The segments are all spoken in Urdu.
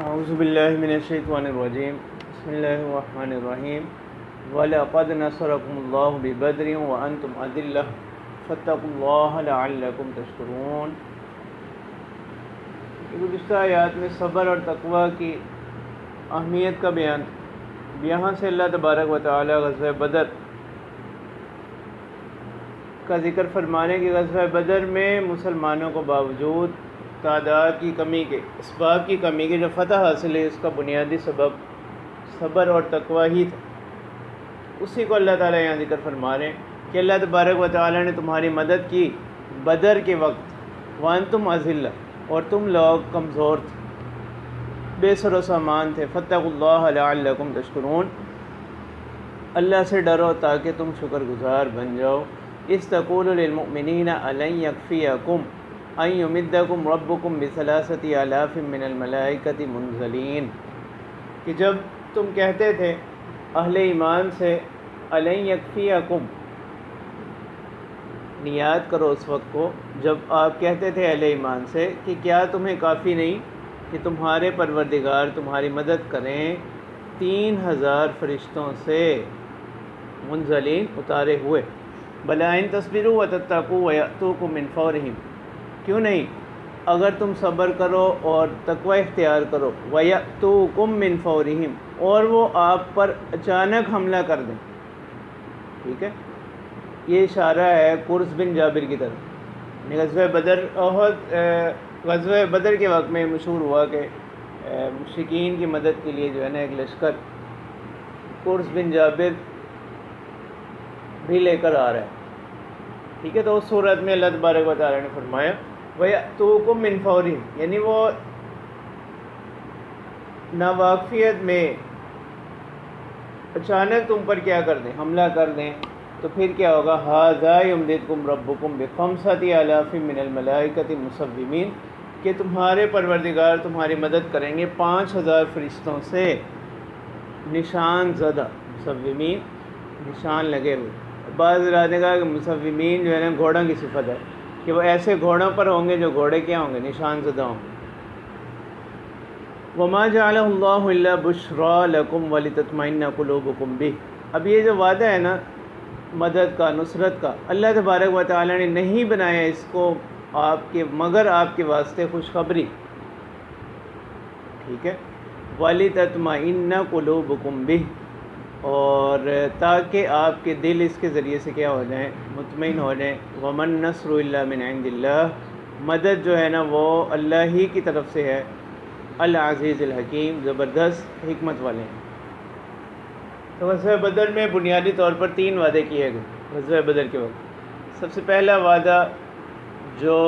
اعوذ باللہ من الشیطان الرجیم بسم اللہ الرحمن الرحیم وَلَقَدْ نَصَرَكُمُ اللَّهُ بِبَدْرٍ وَأَنْتُمْ أَذِلَّةٌ فَاتَّقُوا اللَّهَ لَعَلَّكُمْ تَشْكُرُونَ۔ گزشتہ آیات میں صبر اور تقوی کی اہمیت کا بیان، یہاں سے اللہ تبارک و تعالی غزوہ بدر کا ذکر فرمانے کہ غزوہ بدر میں مسلمانوں کو باوجود تعداد کی کمی کے، اسباب کی کمی کے، جو فتح حاصل ہے اس کا بنیادی سبب صبر اور تقوی ہی تھا۔ اسی کو اللہ تعالیٰ یہاں ذکر فرما رہے ہیں کہ اللہ تبارک و تعالیٰ نے تمہاری مدد کی بدر کے وقت، وانتم اذلہ، اور تم لوگ کمزور تھے، بے سر و سامان تھے، فاتقوا اللہ لعلکم تشکرون، اللہ سے ڈرو تاکہ تم شکر گزار بن جاؤ۔ اذ تقول للمؤمنین الن یکفیکم ان یمدکم ربکم بثلاثۃ آلاف من الملائکۃ منزلین، کہ جب تم کہتے تھے اہل ایمان سے الن یکفیکم، یاد کرو اس وقت کو جب آپ کہتے تھے اہل ایمان سے کہ کیا تمہیں کافی نہیں کہ تمہارے پروردگار تمہاری مدد کریں 3000 فرشتوں سے منزلین، اتارے ہوئے، بلا ان تصبروا وتتقوا ویأتوکم من فورہم، کیوں نہیں اگر تم صبر کرو اور تقوی اختیار کرو، ویأتوکم من فورہم، اور وہ آپ پر اچانک حملہ کر دیں۔ ٹھیک ہے، یہ اشارہ ہے قرظ بن جابر کی طرف۔ غزوہ بدر غزوہ بدر کے وقت میں مشہور ہوا کہ مشرکین کی مدد کے لیے جو ہے نا ایک لشکر قرظ بن جابر بھی لے کر آ رہا ہے۔ ٹھیک ہے، تو اس صورت میں اللہ تبارک و تعالیٰ نے فرمایا وَيَأْتُوكُم مِّن فَوْرِهِمْ، یعنی وہ ناواقفیت میں اچانک تم پر کیا کر دیں، حملہ کر دیں، تو پھر کیا ہوگا، هَذَا يُمْدِدْكُمْ رَبُّكُمْ بِخَمْسَةِ آلَافٍ مِّنَ الْمَلَائِكَةِ مُصَوِّمِينَ، کہ تمہارے پروردگار تمہاری مدد کریں گے 5000 فرشتوں سے نشان زدہ، مصومین نشان لگے ہوئے۔ بعض حضرات نے کہا کہ مصومین جو ہے نا گھوڑوں کی صفت ہے، کہ وہ ایسے گھوڑوں پر ہوں گے جو گھوڑے کیا ہوں گے، نشان زدہ ہوں گے۔ وَمَا جَعَلَهُ اللَّهُ إِلَّا بُشْرَىٰ لَكُمْ وَلِتَطْمَئِنَّ قُلُوبُكُمْ بِهِ، اب یہ جو وعدہ ہے نا مدد کا، نصرت کا، اللہ تبارک و تعالیٰ نے نہیں بنایا اس کو آپ کے مگر آپ کے واسطے خوشخبری۔ ٹھیک ہے، وَلِتَطْمَئِنَّ قُلُوبُكُمْ بِهِ، اور تاکہ آپ کے دل اس کے ذریعے سے کیا ہو جائیں، مطمئن ہو جائیں۔ وَمَن نَّصْرُ إِلَّا مِنْ عِنْدِ اللَّهِ، مدد جو ہے نا وہ اللہ ہی کی طرف سے ہے، العزیز الحکیم، زبردست حکمت والے ہیں۔ تو غزوہ بدر میں بنیادی طور پر 3 وعدے کیے گئے غزوہ بدر کے وقت۔ سب سے پہلا وعدہ جو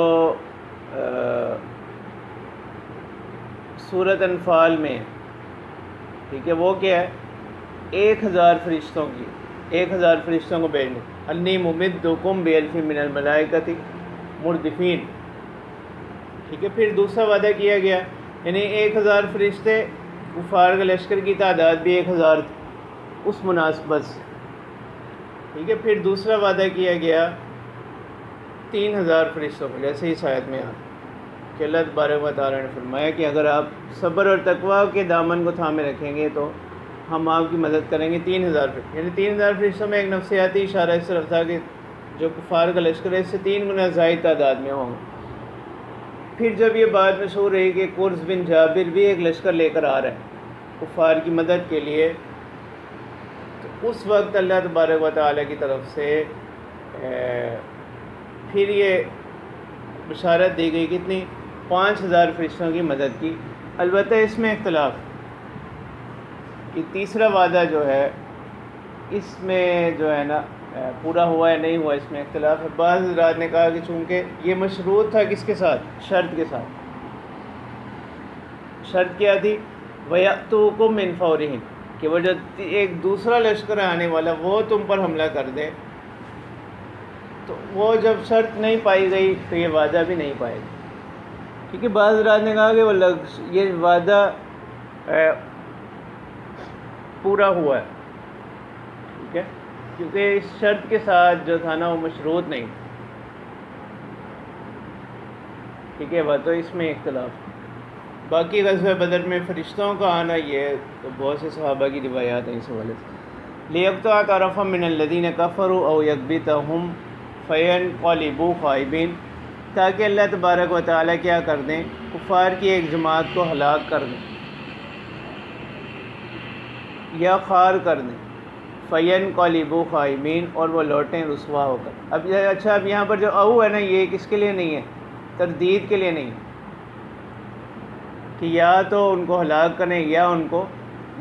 سورۃ انفال میں، ٹھیک ہے، وہ کیا ہے، 1000 فرشتوں کی، 1000 فرشتوں کو بھیجنے، انی ممدکم بِأَلْفٍ مِّنَ الْمَلَائِکَةِ مُرْدِفِینَ۔ ٹھیک ہے، پھر دوسرا وعدہ کیا گیا، یعنی 1000 فرشتے، کفار کے لشکر کی تعداد بھی 1000 تھی اس مناسبت سے۔ ٹھیک ہے، پھر دوسرا وعدہ کیا گیا 3000 فرشتوں کو، جیسے اس آیت میں کہ اللہ تبارک و تعالیٰ نے فرمایا کہ اگر آپ صبر اور تقوی کے دامن کو تھامے رکھیں گے تو ہم آپ کی مدد کریں گے 3000 فرشتے، یعنی 3000 فرشتوں میں ایک نفسیاتی اشارہ اس طرف تھا کہ جو کفار کا لشکر ہے اس سے 3 گنا زائد تعداد میں ہوں گے۔ پھر جب یہ بات مشہور رہی کہ قرظ بن جابر بھی ایک لشکر لے کر آ رہا ہے کفار کی مدد کے لیے، تو اس وقت اللہ تبارک و تعالیٰ کی طرف سے پھر یہ بشارت دی گئی، کتنی، 5000 فرشتوں کی مدد کی۔ البتہ اس میں اختلاف کہ تیسرا وعدہ جو ہے اس میں جو ہے نا پورا ہوا ہے نہیں ہوا، اس میں اختلاف ہے۔ بعض حضرات نے کہا کہ چونکہ یہ مشروط تھا کس کے ساتھ، شرط کے ساتھ۔ شرط کیا تھی، وَيَأْتُوكُم مِّن فَوْرِهِمْ، کہ وہ جب ایک دوسرا لشکر آنے والا وہ تم پر حملہ کر دے، تو وہ جب شرط نہیں پائی گئی تو یہ وعدہ بھی نہیں پائے گا۔ کیونکہ بعض حضرات نے کہا کہ یہ وعدہ پورا ہوا ہے، ٹھیک ہے، کیونکہ اس شرط کے ساتھ جو تھا نا وہ مشروط نہیں، ٹھیک ہے، وہ تو اس میں اختلاف۔ باقی غزوہ بدر میں فرشتوں کا آنا یہ تو بہت سے صحابہ کی روایات ہیں اس حوالے سے۔ لِيَقْطَعَ طَرَفًا مِّنَ الَّذِينَ كَفَرُوا أَوْ يَكْبِتَهُمْ فَيَنقَلِبُوا خَائِبِينَ، تاکہ اللہ تبارک و تعالیٰ کیا کر دیں، کفار کی ایک جماعت کو ہلاک کر دیں یا خار کر دیں، فَيَنقَلِبُوا خَائِبِينَ، اور وہ لوٹیں رسوا ہو کر۔ اب یہاں پر جو او ہے نا، یہ کس کے لیے نہیں ہے؟ تردید کے لیے نہیں ہے کہ یا تو ان کو ہلاک کریں یا ان کو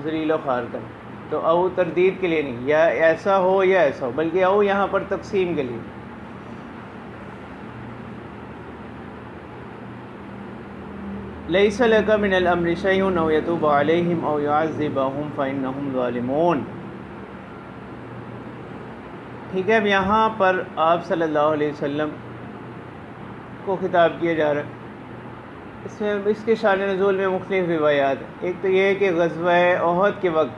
ذلیل و خوار کریں، تو او تردید کے لیے نہیں، یا ایسا ہو یا ایسا ہو، بلکہ او یہاں پر تقسیم کے لیے۔ لیس لک من الامر شیء او یتوب علیہم او یعذبہم فانہم ظالمون۔ ٹھیک ہے، اب یہاں پر آپ صلی اللہ علیہ وسلم کو خطاب کیا جا رہا ہے۔ اس کے شان نزول میں مختلف روایات ہیں۔ ایک تو یہ ہے کہ غزوہ احد کے وقت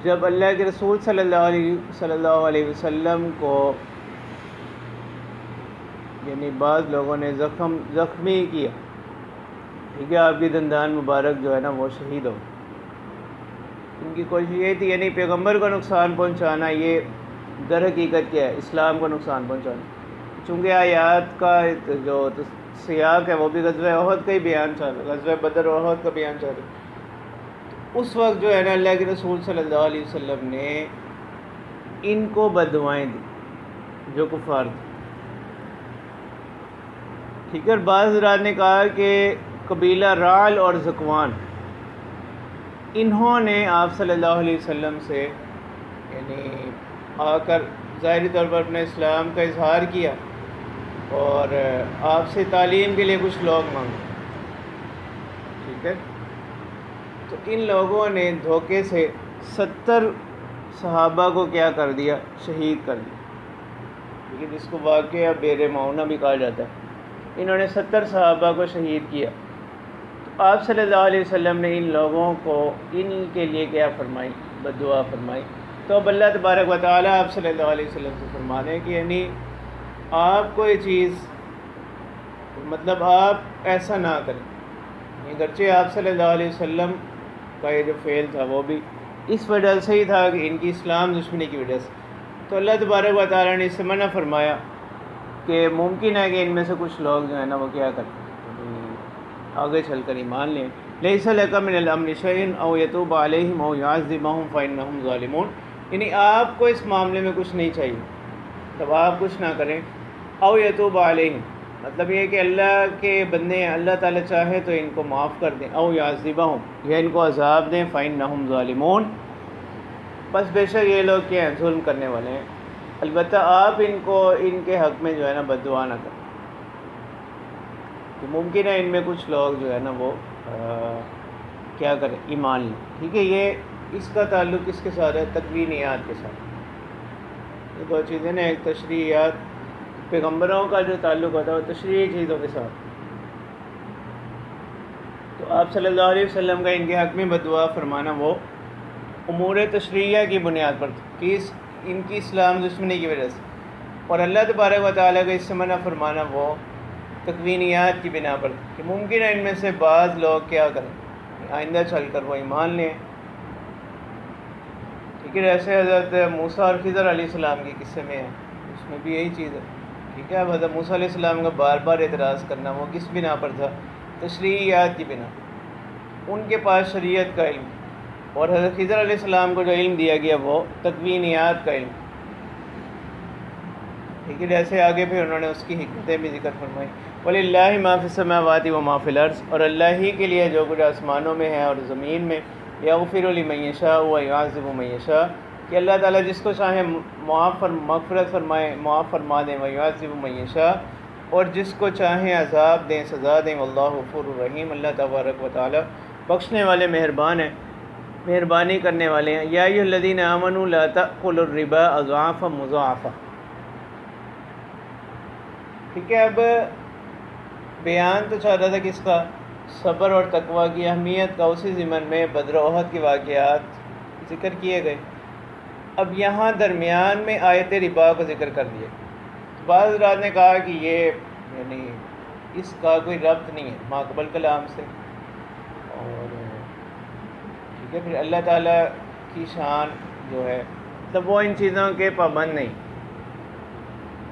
جب اللہ کے رسول صلی اللہ علیہ وسلم کو یعنی بعض لوگوں نے زخمی کیا، ٹھیک ہے، آپ کی دندان مبارک جو ہے نا وہ شہید ہو، ان کی کوشش یہ تھی یعنی پیغمبر کو نقصان پہنچانا، یہ در حقیقت کیا ہے؟ اسلام کو نقصان پہنچانا۔ چونکہ آیات کا جو سیاق ہے وہ بھی غزوہ احد کا ہی بیان چل رہا ہے، غزوہ بدر اور احد کا بیان چل رہا ہے۔ اس وقت جو ہے نا اللہ کے رسول صلی اللہ علیہ وسلم نے ان کو بددعائیں دی جو کفار تھے، ٹھیک ہے۔ اور بعض حضرات نے کہا کہ قبیلہ رعل اور ذکوان، انہوں نے آپ صلی اللہ علیہ وسلم سے یعنی آ کر ظاہری طور پر اپنے اسلام کا اظہار کیا اور آپ سے تعلیم کے لیے کچھ لوگ مانگے، ٹھیک ہے۔ تو ان لوگوں نے دھوکے سے 70 صحابہ کو کیا کر دیا؟ شہید کر دیا، ٹھیک ہے، جس کو واقعہ بیر معونہ بھی کہا جاتا ہے۔ انہوں نے 70 صحابہ کو شہید کیا۔ تو آپ صلی اللہ علیہ وسلم نے ان لوگوں کو ان کے لیے کیا فرمائی؟ بددعا فرمائی۔ تو اب اللہ تبارک و تعالیٰ آپ صلی اللہ علیہ وسلم سے فرمانے ہیں کہ یعنی آپ کو یہ چیز مطلب آپ ایسا نہ کریں، اگرچہ آپ صلی اللہ علیہ وسلم کا یہ جو فعل تھا وہ بھی اس وجہ سے ہی تھا کہ ان کی اسلام دشمنی کی وجہ سے، تو اللہ تبارک و تعالیٰ نے اس سے منع فرمایا کہ ممکن ہے کہ ان میں سے کچھ لوگ جو ہے نا وہ کیا کریں، آگے چل کر ایمان لیں۔ لیس لک من الامر شیء او یتوب علیہم او یعذبہم فانہم ظالمون، یعنی آپ کو اس معاملے میں کچھ نہیں چاہیے، تب آپ کچھ نہ کریں۔ او یتوب علیہم مطلب یہ کہ اللہ کے بندے ہیں، اللہ تعالیٰ چاہے تو ان کو معاف کر دیں، او یعذبہم یا ان کو عذاب دیں، فانہم ظالمون، بس بے شک یہ لوگ کیا ہیں؟ ظلم کرنے والے ہیں۔ البتہ آپ ان کو ان کے حق میں جو ہے نا بددعا نہ کریں، کہ ممکن ہے ان میں کچھ لوگ جو ہے نا وہ کیا کریں؟ ایمان لیں، ٹھیک ہے۔ یہ اس کا تعلق کس کے ساتھ ہے؟ تکوینیات کے ساتھ۔ یہ دو چیزیں نا، ایک تشریعات، پیغمبروں کا جو تعلق ہوتا ہے وہ تشریعی چیزوں کے ساتھ، تو آپ صلی اللہ علیہ وسلم کا ان کے حق میں بددعا فرمانا وہ امور تشریعہ کی بنیاد پر تھا کہ ان کی اسلام دشمنی کی وجہ سے، اور اللہ تبارک و تعالیٰ کا اس سے منع فرمانا وہ تکوینیات کی بنا پر کہ ممکن ہے ان میں سے بعض لوگ کیا کریں، آئندہ چل کر وہ ایمان لیں، ٹھیک ہے۔ جیسے حضرت موسیٰ اور خضر علیہ السلام کے قصے میں ہے، اس میں بھی یہی چیز ہے، ٹھیک ہے۔ اب حضرت موسیٰ علیہ السلام کا بار بار اعتراض کرنا وہ کس بنا پر تھا؟ تشریعات کی بنا، ان کے پاس شریعت کا علم، اور حضرت خضر علیہ السلام کو جو علم دیا گیا وہ تکوینیات کا علم، ٹھیک ہے۔ جیسے آگے پھر انہوں نے اس کی حکمتیں بھی ذکر فرمائی، وَلِلَّهِ مَا فِي السَّمَاوَاتِ وَمَا فِي الْأَرْضِ، اور اللہ ہی کے لیے جو کچھ آسمانوں میں ہے اور زمین میں، يَغْفِرُ لِمَن يَشَاءُ وَيُعَذِّبُ مَن يَشَاءُ، کہ اللہ تعالیٰ جس کو چاہے مغفرت فرمائے، معاف فرما دیں، وَيُعَذِّبُ مَن يَشَاءُ، اور جس کو چاہیں عذاب دیں، سزا دیں، وَاللَّهُ غَفُورٌ رَحِيمٌ، اللہ تبارک و تعالیٰ بخشنے والے مہربان ہیں، مہربانی کرنے والے ہیں۔ یا ایھا الذین آمنوا لا تأکلوا الربا اضعافا مضاعفا، ٹھیک ہے۔ اب بیان تو چل رہا تھا کس کا؟ صبر اور تقوی کی اہمیت کا، اسی ضمن میں بدر و احد کے واقعات ذکر کیے گئے۔ اب یہاں درمیان میں آیت ربا کو ذکر کر دیا۔ بعض حضرات نے کہا کہ یہ یعنی اس کا کوئی ربط نہیں ہے ماقبل کلام سے. اور ٹھیک ہے، پھر اللہ تعالیٰ کی شان جو ہے مطلب وہ ان چیزوں کے پابند نہیں،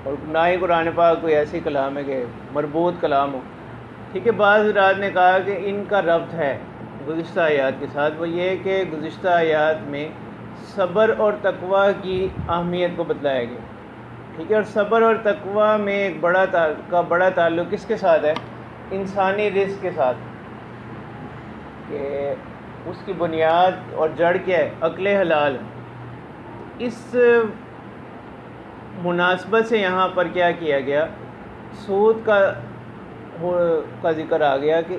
اور نہ ہی قرآن پاک کوئی ایسی کلام ہے کہ مربوط کلام ہو. ٹھیک ہے، بعض حضرات نے کہا کہ ان کا ربط ہے گزشتہ آیات کے ساتھ. وہ یہ کہ گزشتہ آیات میں صبر اور تقوی کی اہمیت کو بتلایا گیا. ٹھیک ہے، اور صبر اور تقوی میں ایک بڑا تعلق کس کے ساتھ ہے؟ انسانی رزق کے ساتھ، کہ اس کی بنیاد اور جڑ کیا ہے؟ عقل حلال. اس مناسبت سے یہاں پر کیا کیا گیا؟ سود کا ذکر آ گیا کہ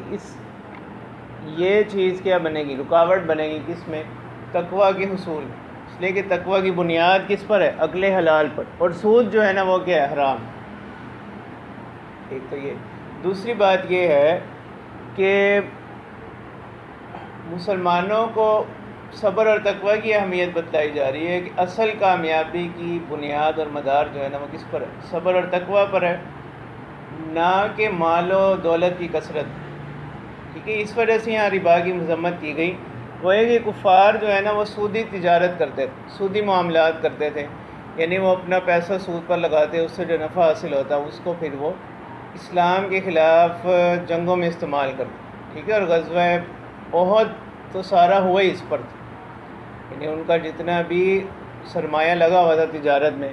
یہ چیز کیا بنے گی؟ رکاوٹ بنے گی کس میں؟ تقوی کے حصول. اس لیے کہ تقوی کی بنیاد کس پر ہے؟ عقل حلال پر. اور سود جو ہے نا وہ کیا ہے؟ حرام. ایک تو یہ. دوسری بات یہ ہے کہ مسلمانوں کو صبر اور تقوی کی اہمیت بتلائی جا رہی ہے کہ اصل کامیابی کی بنیاد اور مدار جو ہے نا وہ کس پر ہے؟ صبر اور تقوی پر ہے، نہ کہ مال و دولت کی کثرت. ٹھیک ہے، اس وجہ سے یہاں ربا کی مذمت کی گئی. وہ ہے کہ کفار جو ہے نا وہ سودی تجارت کرتے تھے، سودی معاملات کرتے تھے، یعنی وہ اپنا پیسہ سود پر لگاتے، اس سے جو نفع حاصل ہوتا اس کو پھر وہ اسلام کے خلاف جنگوں میں استعمال کرتے. ٹھیک ہے، اور غزوہ احد تو سارا ہوا ہی اس پر تھا، یعنی ان کا جتنا بھی سرمایہ لگا ہوا تھا تجارت میں،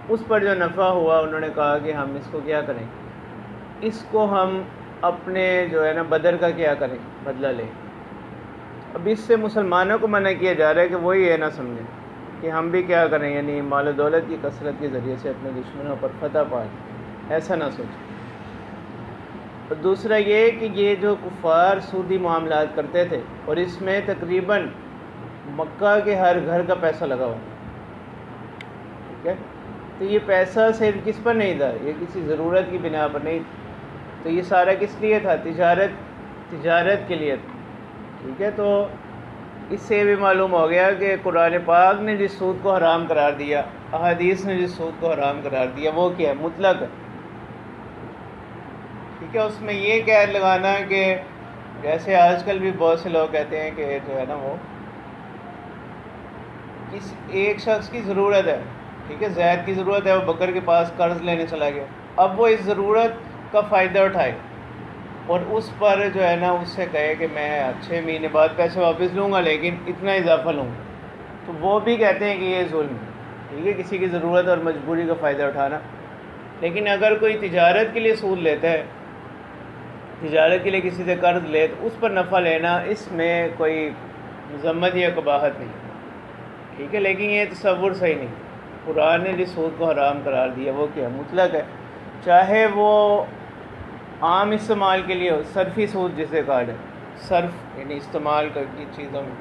اس پر جو نفع ہوا انہوں نے کہا کہ ہم اس کو کیا کریں، اس کو ہم اپنے جو ہے نا بدر کا کیا کریں، بدلہ لیں. اب اس سے مسلمانوں کو منع کیا جا رہا ہے کہ وہی یہ نہ سمجھیں کہ ہم بھی کیا کریں، یعنی مال و دولت کی کثرت کے ذریعے سے اپنے دشمنوں پر فتح پائیں. ایسا نہ سوچیں. اور دوسرا یہ کہ یہ جو کفار سودی معاملات کرتے تھے، اور اس میں تقریباً مکہ کے ہر گھر کا پیسہ لگا ہوا. ٹھیک ہے، تو یہ پیسہ صرف کس پر نہیں تھا؟ یہ کسی ضرورت کی بنا پر نہیں. تو یہ سارا کس لیے تھا؟ تجارت کے لیے تھا. ٹھیک ہے، تو اس سے بھی معلوم ہو گیا کہ قرآن پاک نے جس سود کو حرام قرار دیا، احادیث نے جس سود کو حرام قرار دیا، وہ کیا ہے؟ مطلق ہے. ٹھیک ہے، اس میں یہ قید لگانا کہ جیسے آج کل بھی بہت سے لوگ کہتے ہیں کہ جو ہے نا وہ کس ایک شخص کی ضرورت ہے. ٹھیک ہے، زید کی ضرورت ہے، وہ بکر کے پاس قرض لینے چلا گیا. اب وہ اس ضرورت کا فائدہ اٹھائے اور اس پر جو ہے نا اس سے کہے کہ میں 6 مہینے بعد پیسے واپس لوں گا لیکن اتنا اضافہ لوں گا، تو وہ بھی کہتے ہیں کہ یہ ظلم ہے. ٹھیک ہے، کسی کی ضرورت اور مجبوری کا فائدہ اٹھانا. لیکن اگر کوئی تجارت کے لیے سود لیتا ہے، تجارت کے لیے کسی سے قرض لے، تو اس پر نفع لینا، اس میں کوئی مذمت یا قباحت نہیں. ٹھیک ہے، لیکن یہ تصور صحیح نہیں. قرآن نے جس سود کو حرام قرار دیا وہ کیا؟ مطلق ہے. چاہے وہ عام استعمال کے لیے ہو، صرفی سود جسے کہا جائے، صرف یعنی استعمال کی چیزوں میں،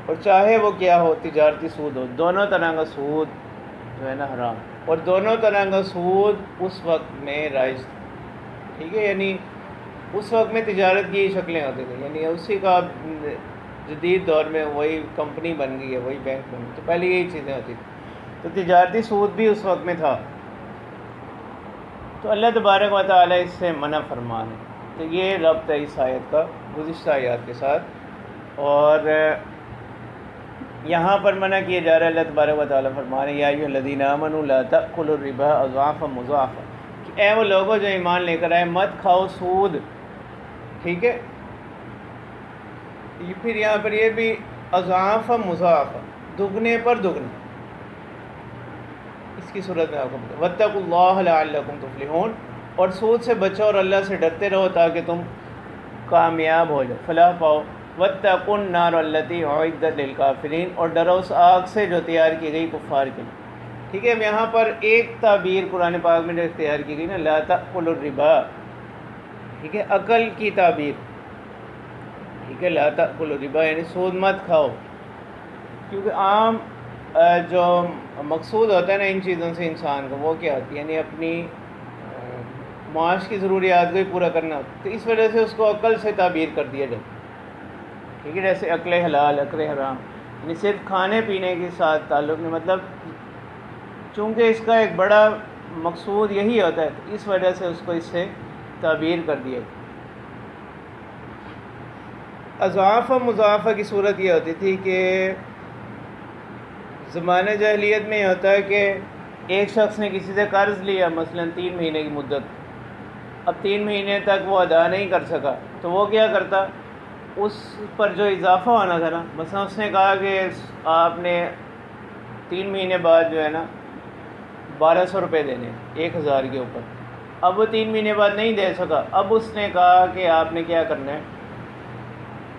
اور چاہے وہ کیا ہو، تجارتی سود ہو. دونوں طرح کا سود جو ہے نا حرام، اور دونوں طرح کا سود اس وقت میں رائج تھا. ٹھیک ہے، یعنی اس وقت میں تجارت کی شکلیں ہوتی تھیں، یعنی اسی کا جدید دور میں وہی کمپنی بن گئی ہے، وہی بینک بن گئی. تو پہلے یہی چیزیں ہوتی تھیں. تو تجارتی سود بھی اس وقت میں تھا. تو اللہ تبارک و تعالیٰ اس سے منع فرمان ہے. تو یہ ربط ہے اس آیت کا گزشتہ آیات کے ساتھ. اور یہاں پر منع کیا جا رہا ہے، اللہ تبارک و تعالیٰ فرمان ہے یا ایھا الذین آمنوا لا تأکلوا الربا اضعافا مضاعفا، کہ اے وہ لوگوں جو ایمان لے کر آئے، مت کھاؤ سود. ٹھیک ہے، پھر یہاں پر یہ بھی اضعافا مضاعفا، دگنے پر دگنے. اس کی صورت میں آپ کو بتا واتقوا اللہ لعلکم تفلحون، اور سود سے بچو اور اللہ سے ڈرتے رہو تاکہ تم کامیاب ہو جاؤ، فلاح پاؤ. واتقوا النار التی اعدت للکافرین، اور ڈرو اس آگ سے جو تیار کی گئی کفار کے لیے. ٹھیک ہے، اب یہاں پر ایک تعبیر قرآن پاک میں جو اختیار کی گئی نا، لا تأکلوا الربا. ٹھیک ہے، عقل کی تعبیر. ٹھیک ہے، لا تأکلوا الربا یعنی سود مت کھاؤ، کیونکہ عام جو مقصود ہوتا ہے نا ان چیزوں سے انسان کو، وہ کیا ہوتی ہے، یعنی اپنی معاش کی ضروریات کو ہی پورا کرنا ہوتا ہے. تو اس وجہ سے اس کو عقل سے تعبیر کر دیا جاتا ہے. ٹھیک ہے، جیسے عقل حلال، عقل حرام، یعنی صرف کھانے پینے کے ساتھ تعلق نہیں. مطلب چونکہ اس کا ایک بڑا مقصود یہی ہوتا ہے، تو اس وجہ سے اس کو اس سے تعبیر کر دیا۔ اضعاف و مضاعفہ کی صورت یہ ہوتی تھی کہ زمانہ جاہلیت میں یہ ہوتا ہے کہ ایک شخص نے کسی سے قرض لیا مثلا 3 مہینے کی مدت، اب 3 مہینے تک وہ ادا نہیں کر سکا، تو وہ کیا کرتا، اس پر جو اضافہ ہونا تھا نا، مثلا اس نے کہا کہ آپ نے 3 مہینے بعد جو ہے نا 1200 روپے دینے 1000 کے اوپر، اب وہ 3 مہینے بعد نہیں دے سکا، اب اس نے کہا کہ آپ نے کیا کرنا ہے،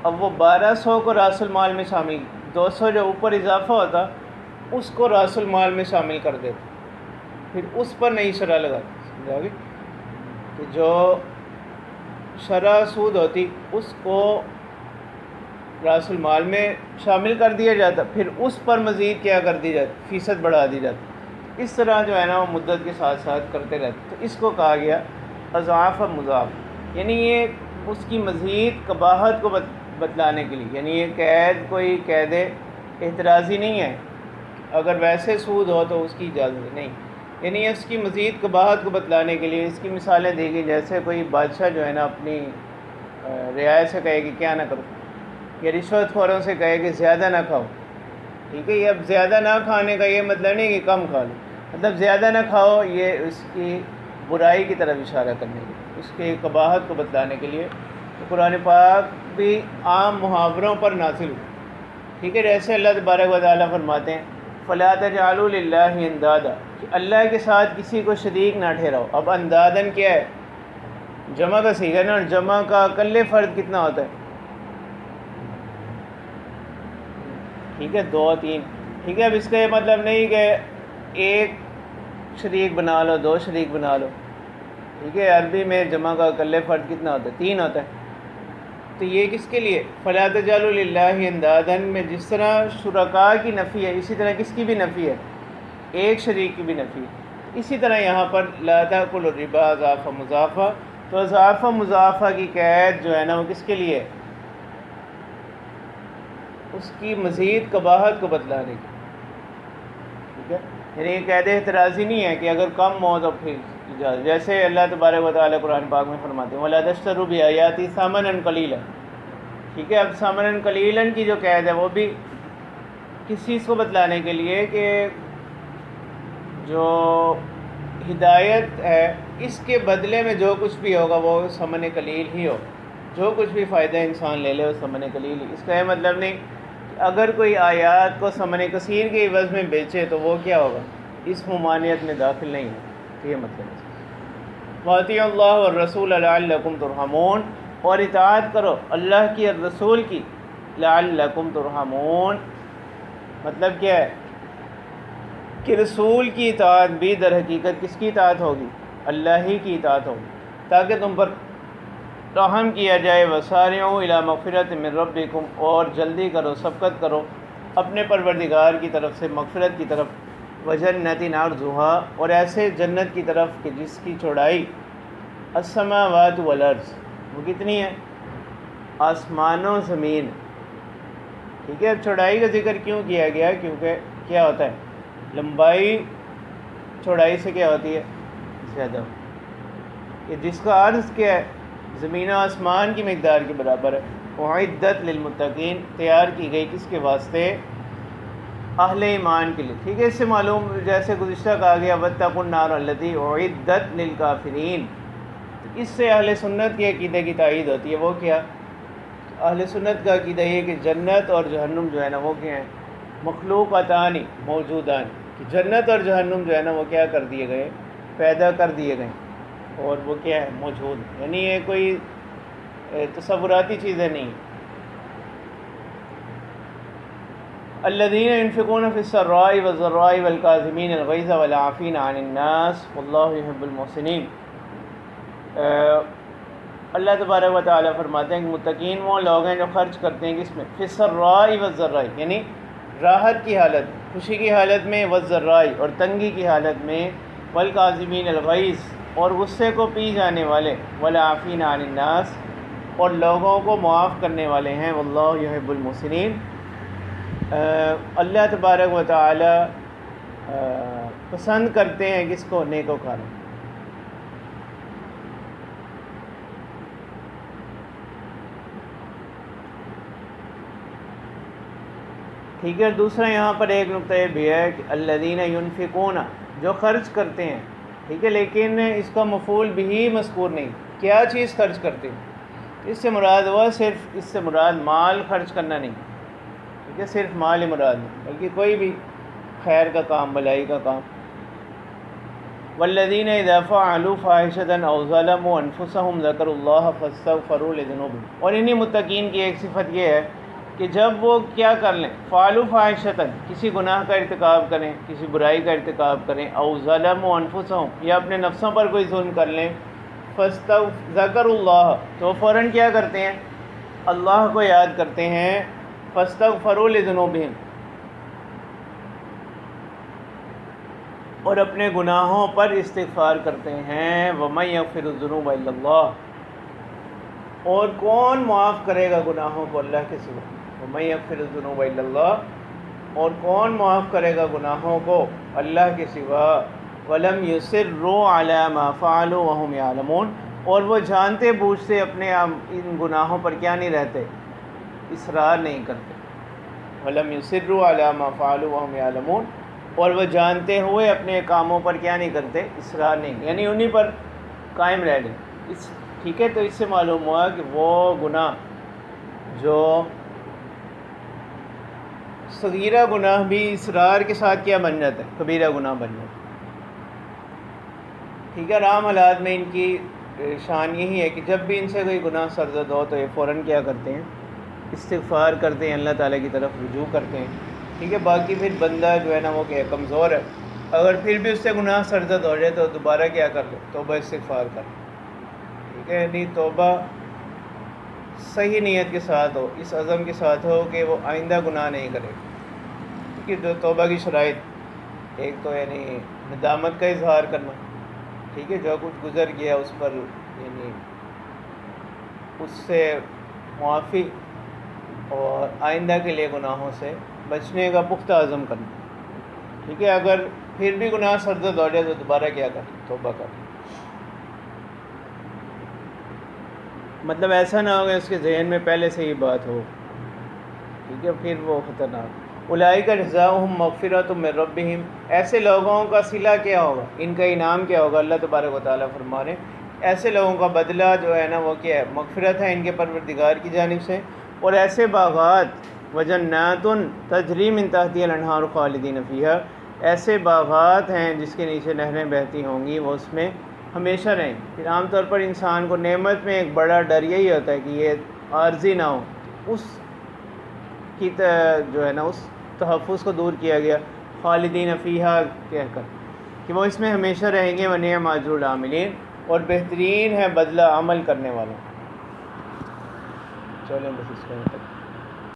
اب وہ 1200 کو راس المال میں شامل، 200 جو اوپر اضافہ ہوتا اس کو راس المال میں شامل کر دیتے، پھر اس پر نئی شرح لگاتے، سمجھا گئی؟ تو جو شرح سود ہوتی اس کو راس المال میں شامل کر دیا جاتا، پھر اس پر مزید کیا کر دی جاتی، فیصد بڑھا دی جاتی، اس طرح جو ہے نا وہ مدت کے ساتھ ساتھ کرتے رہتے، تو اس کو کہا گیا اضعاف و مضاعف، یعنی یہ اس کی مزید قباحت کو بتلانے کے لیے، یعنی یہ قید کوئی قید احترازی نہیں ہے، اگر ویسے سود ہو تو اس کی اجازت نہیں، یعنی اس کی مزید قباحت کو بتلانے کے لیے اس کی مثالیں دی گئی، جیسے کوئی بادشاہ جو ہے نا اپنی رعایا سے کہے کہ کیا نہ کرو، یا رشوت خوروں سے کہے کہ زیادہ نہ کھاؤ، ٹھیک ہے، یہ اب زیادہ نہ کھانے کا یہ مطلب نہیں کہ کم کھا لو، مطلب زیادہ نہ کھاؤ، یہ اس کی برائی کی طرف اشارہ کرنے کے لیے، اس کی قباحت کو بتلانے کے لیے، تو قرآن پاک بھی عام محاوروں پر نازل ہوئی، ٹھیک ہے، جیسے اللہ تبارک و تعالیٰ فرماتے ہیں فَلَا تَجْعَلُوا لِلَّهِ اندادا، کہ اللہ کے ساتھ کسی کو شریک نہ ٹھہراؤ۔ اب اندادن کیا ہے، جمع کا صیغہ نا، اور جمع کا اقل فرد کتنا ہوتا ہے، ٹھیک ہے، 2 3، ٹھیک ہے، اب اس کا یہ مطلب نہیں کہ ایک شریک بنا لو، 2 شریک بنا لو، ٹھیک ہے، عربی میں جمع کا اقل فرد کتنا ہوتا ہے، 3 ہوتا ہے، تو یہ کس کے لیے، فَلَا تَجْعَلُوا لِلَّهِ اندادن میں جس طرح شرکاء کی نفی ہے، اسی طرح کس کی بھی نفی ہے، ایک شریک کی بھی نفی ہے، اسی طرح یہاں پر لا تأکلوا الربا اضعافا مضاعفا، تو اضعافا مضاعفہ کی قید جو ہے نا وہ کس کے لیے، اس کی مزید قباحت کو بتلانے کی، ٹھیک ہے، یعنی یہ قید احترازی نہیں ہے کہ اگر کم ہو تو پھر اجازت، جیسے اللہ تبارک و تعالیٰ قرآن پاک میں فرماتے ہیں وَلَا تَشْتَرُوا بِآيَاتِي ثَمَنًا قَلِيلًا، ٹھیک ہے، اب ثَمَنًا قَلِيلًا کی جو قید ہے وہ بھی کس چیز کو بتلانے کے لیے کہ جو ہدایت ہے اس کے بدلے میں جو کچھ بھی ہوگا وہ ثمن قلیل ہی ہو، جو کچھ بھی فائدہ انسان لے لے وہ ثمن قلیل ہی، اس کا یہ مطلب نہیں کہ اگر کوئی آیات کو ثمن کثیر کے عوض میں بیچے تو وہ کیا ہوگا، اس ممانعت میں داخل نہیں ہے، یہ مطلب ہے۔ وَأَطِیعُوا اللَّهَ وَالرَّسُولَ لَعَلَّکُمْ تُرْحَمُونَ، اور اطاعت کرو اللہ کی اور رسول کی، لَعَلَّکُمْ تُرْحَمُونَ، مطلب کیا ہے کہ رسول کی اطاعت بھی در حقیقت کس کی اطاعت ہوگی، اللہ ہی کی اطاعت ہوگی، تاکہ تم پر رحم کیا جائے، وَسَارِعُوا إِلَىٰ مَغْفِرَةٍ مِّن رَبِّكُمْ، اور جلدی کرو، سبقت کرو اپنے پروردگار کی طرف سے مغفرت کی طرف، وَجَنَّةٍ عَرْضُهَا، اور ایسے جنت کی طرف کہ جس کی چوڑائی السماوات والارض، وہ کتنی ہے، آسمان و زمین، ٹھیک ہے، اب چوڑائی کا ذکر کیوں کیا گیا، کیونکہ کیا ہوتا ہے، لمبائی چوڑائی سے کیا ہوتی ہے زیادہ، کہ جس کا عرض کیا ہے زمین و آسمان کی مقدار کے برابر ہے، اعدت للمتقین، تیار کی گئی کس کے واسطے، اہل ایمان کے لیے، ٹھیک ہے، اس سے معلوم جیسے گزشتہ کہا گیا واتقوا النار التی اعدت للکافرین، اس سے اہل سنت کے عقیدے کی تائید ہوتی ہے، وہ کیا، اہل سنت کا عقیدہ یہ کہ جنت اور جہنم جو ہے نا وہ کیا ہیں، مخلوقاتان موجودان، کہ جنت اور جہنم جو ہے نا وہ کیا کر دیے گئے، پیدا کر دیے گئے، اور وہ کیا ہے، موجود، یعنی یہ کوئی تصوراتی چیزیں نہیں۔ الذین ينفقون فی السراء والضراء والکاظمین الغیظ والعافین عن الناس واللہ یحب المحسنین، اللہ تبارک و تعالیٰ فرماتے ہیں کہ متقین وہ لوگ ہیں جو خرچ کرتے ہیں کس میں، فی السراء والضراء، یعنی راحت کی حالت، خوشی کی حالت میں، والضراء، اور تنگی کی حالت میں، والکاظمین الغیظ، اور غصے کو پی جانے والے، والعافین عن الناس، اور لوگوں کو معاف کرنے والے ہیں، واللہ یحب المحسنین، اللہ تبارک و تعالی پسند کرتے ہیں کس کو، نیکوکاروں۔ ٹھیک ہے، دوسرا یہاں پر ایک نقطہ یہ بھی ہے کہ الذین ینفقون، جو خرچ کرتے ہیں، ٹھیک ہے، لیکن اس کا مفعول بھی مذکور نہیں، کیا چیز خرچ کرتے ہیں، اس سے مراد ہوا صرف، اس سے مراد مال خرچ کرنا نہیں، ٹھیک ہے، صرف مال ہی مراد نہیں، بلکہ کوئی بھی خیر کا کام، بھلائی کا کام۔ والذین اذا فعلوا فاحشۃ او ظلموا انفسهم ذکروا اللہ فاستغفروا لذنوبهم، اور انہی متقین کی ایک صفت یہ ہے کہ جب وہ کیا کر لیں، فعلوا فاحشۃ، کسی گناہ کا ارتکاب کریں، کسی برائی کا ارتکاب کریں، او ظلموا انفسهم، یا اپنے نفسوں پر کوئی ظلم کر لیں، ذکروا اللہ، تو فوراً کیا کرتے ہیں، اللہ کو یاد کرتے ہیں، فاستغفروا لذنوبهم، اور اپنے گناہوں پر استغفار کرتے ہیں، وَمَن يَغْفِرُ الذُّنُوبَ إِلَّا اللَّهُ، اور کون معاف کرے گا گناہوں کو اللہ کے سوا، وَمَن يَغْفِرُ الذُّنُوبَ إِلَّا اللَّهُ، اور کون معاف کرے گا گناہوں کو اللہ کے سوا، وَلَمْ يُصِرُّوا عَلَى مَا فَعَلُوا وَهُمْ يَعْلَمُونَ، اور وہ جانتے بوجھتے اپنے ان گناہوں پر کیا نہیں رہتے، اصرار نہیں کرتے، وَلَمْ يُصِرُّوا عَلَى مَا فَعَلُوا وَهُمْ يَعْلَمُونَ، اور وہ جانتے ہوئے اپنے کاموں پر کیا نہیں کرتے، اصرار نہیں، یعنی انہی پر قائم رہ گئے۔ ٹھیک ہے، تو اس سے معلوم ہوا کہ وہ گناہ جو صغیرہ گناہ بھی اصرار کے ساتھ کیا بن جاتا ہے، کبیرہ گناہ بن جاتا ہے۔ ٹھیک ہے، عام حالات میں ان کی شان یہی ہے کہ جب بھی ان سے کوئی گناہ سرزد ہو تو یہ فوراً کیا کرتے ہیں، استغفار کرتے ہیں، اللہ تعالیٰ کی طرف رجوع کرتے ہیں۔ ٹھیک ہے، باقی پھر بندہ جو ہے نا وہ کہ کمزور ہے، اگر پھر بھی اس سے گناہ سرزد ہو جائے تو دوبارہ کیا کر لے، توبہ استغفار کر لے۔ ٹھیک ہے، یعنی توبہ صحیح نیت کے ساتھ ہو، اس عزم کے ساتھ ہو کہ وہ آئندہ گناہ نہیں کرے۔ ٹھیک ہے، جو توبہ کی شرائط، ایک تو یعنی ندامت کا اظہار کرنا، ٹھیک ہے، جو کچھ گزر گیا اس پر یعنی اس سے معافی، اور آئندہ کے لیے گناہوں سے بچنے کا پختہ عزم کرنا۔ ٹھیک ہے، اگر پھر بھی گناہ سرزد ہو جائے تو دوبارہ کیا کر، توبہ کر۔ مطلب ایسا نہ ہو کہ اس کے ذہن میں پہلے سے ہی بات ہو، ٹھیک ہے، پھر وہ خطرناک۔ اولئک جزاؤہم مغفرۃ من ربہم، ایسے لوگوں کا صلہ کیا ہوگا، ان کا انعام کیا ہوگا، اللہ تبارک و تعالیٰ فرما رہے ہیں ایسے لوگوں کا بدلہ جو ہے نا وہ کیا ہے، مغفرت ہے ان کے پروردگار کی جانب سے، اور ایسے باغات وجنات تجری من تحتها الانہار خالدین فیہا، ایسے باغات ہیں جس کے نیچے نہریں بہتی ہوں گی، وہ اس میں ہمیشہ رہیں۔ پھر عام طور پر انسان کو نعمت میں ایک بڑا ڈر یہی ہوتا ہے کہ یہ عارضی نہ ہو، اس کی جو ہے نا اس تحفظ کو دور کیا گیا، خالدین فیہا کہہ کر کہ وہ اس میں ہمیشہ رہیں گے، ونعم اجر العاملین، اور بہترین ہے بدلہ عمل کرنے والوں۔ چلیں بس اس کو